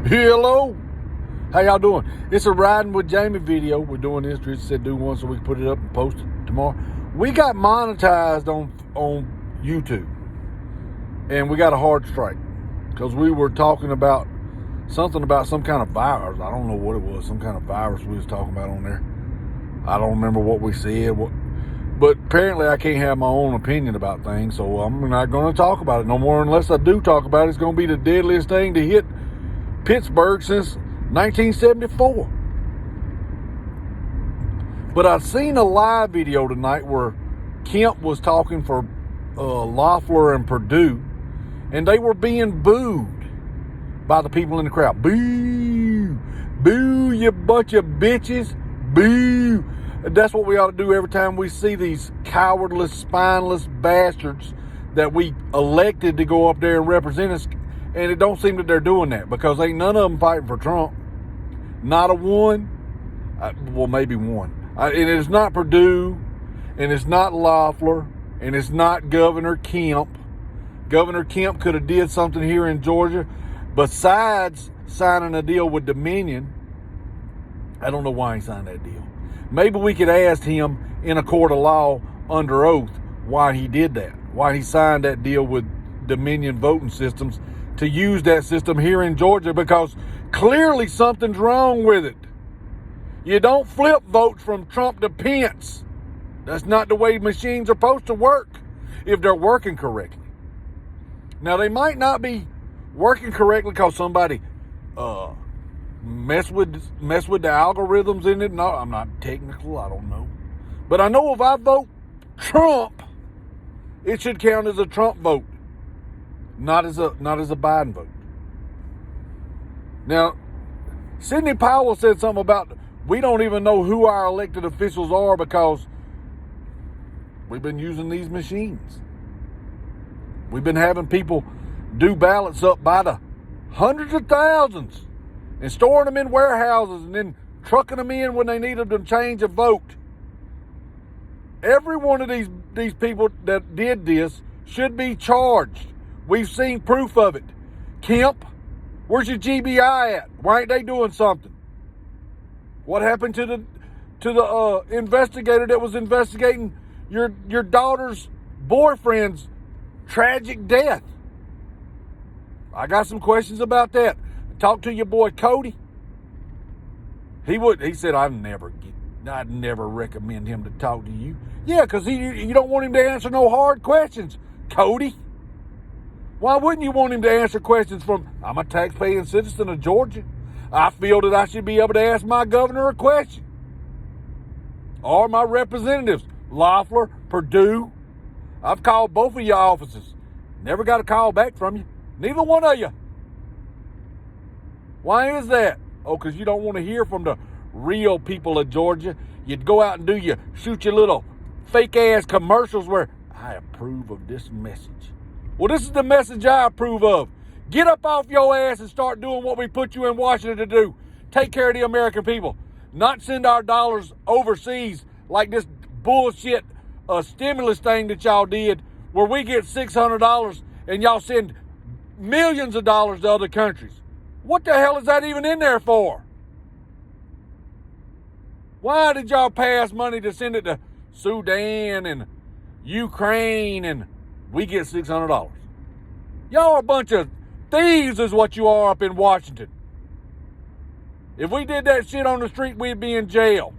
Hello. How y'all doing? It's a Riding with Jamie video. We're doing this. Chris said do one so we can put it up and post it tomorrow. We got monetized on YouTube. And we got a hard strike. Because we were talking about something about some kind of virus. I don't know what it was. Some kind of virus we was talking about on there. I don't remember what we said. But apparently I can't have my own opinion about things. So I'm not going to talk about it no more. Unless I do talk about it, it's going to be the deadliest thing to hit Pittsburgh since 1974. But I've seen a live video tonight where Kemp was talking for Loeffler and Perdue, and they were being booed by the people in the crowd. Boo! Boo, you bunch of bitches! Boo! That's what we ought to do every time we see these cowardless, spineless bastards that we elected to go up there and represent us. And it don't seem that they're doing that because ain't none of them fighting for Trump. Not a one. Well, maybe one. And it's not Perdue, and it's not Loeffler, and it's not Governor Kemp. Governor Kemp could have did something here in Georgia besides signing a deal with Dominion. I don't know why he signed that deal. Maybe we could ask him in a court of law under oath why he did that, why he signed that deal with Dominion Voting Systems to use that system here in Georgia, because clearly something's wrong with it. You don't flip votes from Trump to Pence. That's not the way machines are supposed to work if they're working correctly. Now, they might not be working correctly because somebody mess with the algorithms in it. No, I'm not technical. I don't know. But I know if I vote Trump, it should count as a Trump vote. Not as a Biden vote. Now, Sidney Powell said something about we don't even know who our elected officials are because we've been using these machines. We've been having people do ballots up by the hundreds of thousands and storing them in warehouses and then trucking them in when they need them to change a vote. Every one of these people that did this should be charged. We've seen proof of it. Kemp, where's your GBI at? Why ain't they doing something? What happened to the investigator that was investigating your daughter's boyfriend's tragic death? I got some questions about that. Talk to your boy Cody. He said I'd never recommend him to talk to you. Yeah, because you don't want him to answer no hard questions, Cody. Why wouldn't you want him to answer questions from, I'm a taxpaying citizen of Georgia. I feel that I should be able to ask my governor a question. Or my representatives, Loeffler, Perdue. I've called both of your offices. Never got a call back from you. Neither one of you. Why is that? Oh, because you don't want to hear from the real people of Georgia. You'd go out and shoot your little fake-ass commercials where I approve of this message. Well, this is the message I approve of. Get up off your ass and start doing what we put you in Washington to do. Take care of the American people. Not send our dollars overseas like this bullshit stimulus thing that y'all did where we get $600 and y'all send millions of dollars to other countries. What the hell is that even in there for? Why did y'all pass money to send it to Sudan and Ukraine and we get $600? Y'all are a bunch of thieves is what you are up in Washington. If we did that shit on the street, we'd be in jail.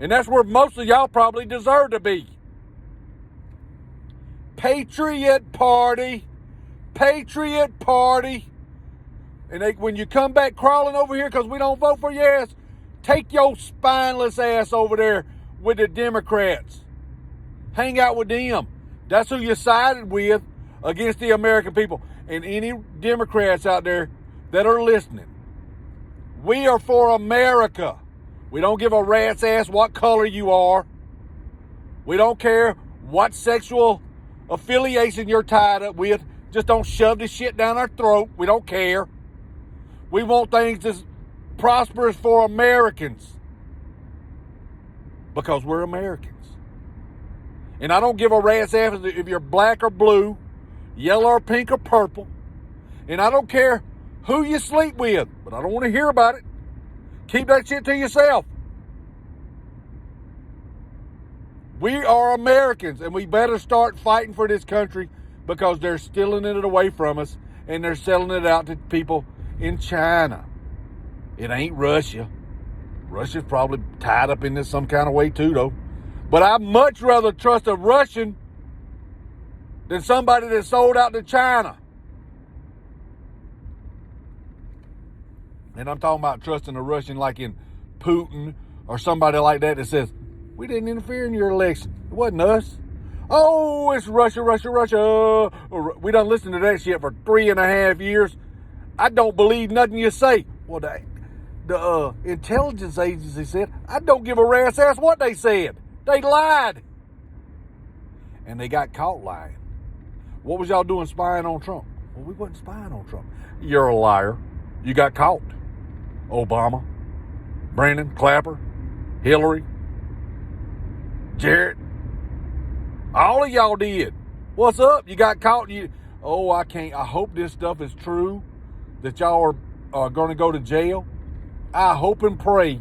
And that's where most of y'all probably deserve to be. Patriot Party. Patriot Party. And when you come back crawling over here because we don't vote for your ass, take your spineless ass over there with the Democrats. Hang out with them. That's who you sided with against the American people. And any Democrats out there that are listening, we are for America. We don't give a rat's ass what color you are. We don't care what sexual affiliation you're tied up with. Just don't shove this shit down our throat. We don't care. We want things that's prosperous for Americans. Because we're Americans. And I don't give a rat's ass if you're black or blue, yellow or pink or purple. And I don't care who you sleep with, but I don't want to hear about it. Keep that shit to yourself. We are Americans, and we better start fighting for this country because they're stealing it away from us, and they're selling it out to people in China. It ain't Russia. Russia's probably tied up in this some kind of way too, though. But I'd much rather trust a Russian than somebody that sold out to China. And I'm talking about trusting a Russian like in Putin or somebody like that says, we didn't interfere in your election. It wasn't us. Oh, it's Russia, Russia, Russia. We done listened to that shit for 3.5 years. I don't believe nothing you say. Well, the intelligence agency said, I don't give a rat's ass what they said. They lied. And they got caught lying. What was y'all doing spying on Trump? Well, we wasn't spying on Trump. You're a liar. You got caught. Obama, Brandon, Clapper, Hillary, Jared. All of y'all did. What's up? You got caught. I hope this stuff is true, that y'all are going to go to jail. I hope and pray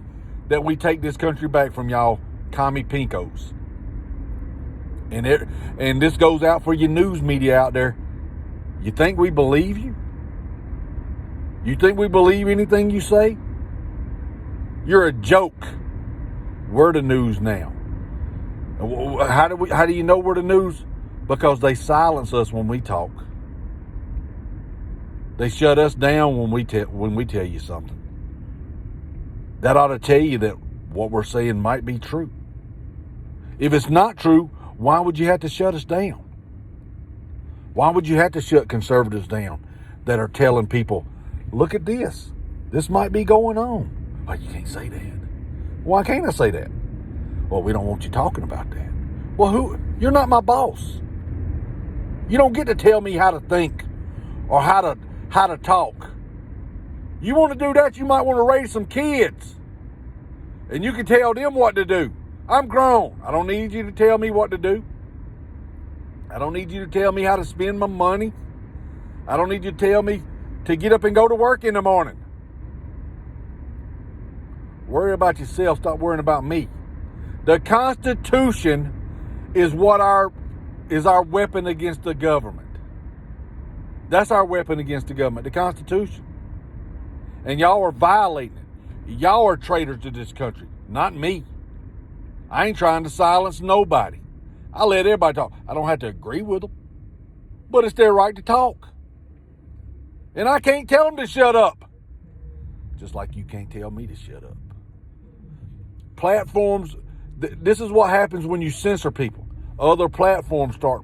that we take this country back from y'all commie pinkos. And this goes out for your news media out there. You think we believe you? You think we believe anything you say? You're a joke. We're the news now. How do you know we're the news? Because they silence us when we talk. They shut us down when we tell you something. That ought to tell you that what we're saying might be true. If it's not true, why would you have to shut us down? Why would you have to shut conservatives down that are telling people, look at this. This might be going on. Oh, you can't say that. Why can't I say that? Well, we don't want you talking about that. Well, you're not my boss. You don't get to tell me how to think or how to talk. You want to do that, you might want to raise some kids. And you can tell them what to do. I'm grown. I don't need you to tell me what to do. I don't need you to tell me how to spend my money. I don't need you to tell me to get up and go to work in the morning. Worry about yourself. Stop worrying about me. The Constitution is is our weapon against the government. That's our weapon against the government, the Constitution. And y'all are violating it. Y'all are traitors to this country, not me. I ain't trying to silence nobody. I let everybody talk. I don't have to agree with them, but it's their right to talk. And I can't tell them to shut up. Just like you can't tell me to shut up. Platforms, this is what happens when you censor people. Other platforms start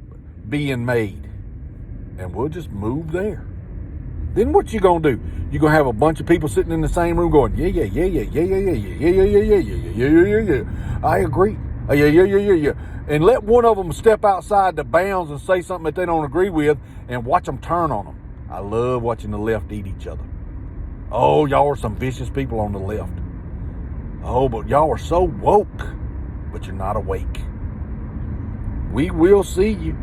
being made. And we'll just move there. Then what you gonna do? You gonna have a bunch of people sitting in the same room going, yeah. I agree. Yeah. And let one of them step outside the bounds and say something that they don't agree with and watch them turn on them. I love watching the left eat each other. Oh, y'all are some vicious people on the left. Oh, but y'all are so woke, but you're not awake. We will see you,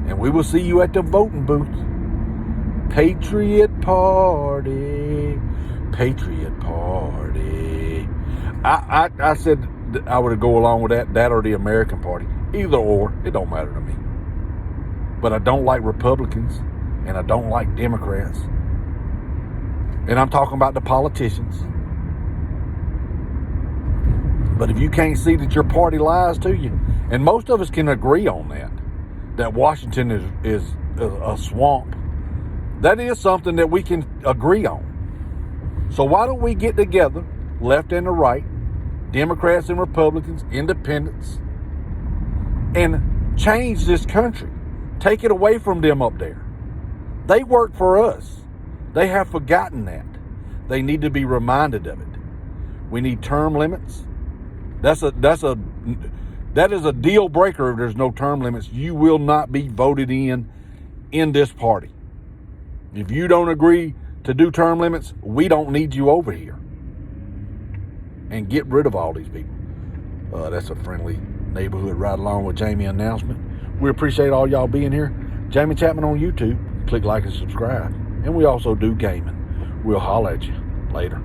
and we will see you at the voting booth. Patriot Party. Patriot Party. I said I would go along with that or the American Party. Either or, it don't matter to me. But I don't like Republicans, and I don't like Democrats. And I'm talking about the politicians. But if you can't see that your party lies to you, and most of us can agree on that Washington is a swamp, that is something that we can agree on. So why don't we get together, left and the right, Democrats and Republicans, independents, and change this country. Take it away from them up there. They work for us. They have forgotten that. They need to be reminded of it. We need term limits. That is a deal breaker if there's no term limits. You will not be voted in this party. If you don't agree to do term limits, we don't need you over here. And get rid of all these people. That's a friendly neighborhood ride along with Jamie announcement. We appreciate all y'all being here. Jamie Chapman on YouTube. Click like and subscribe. and we also do gaming. We'll holler at you later.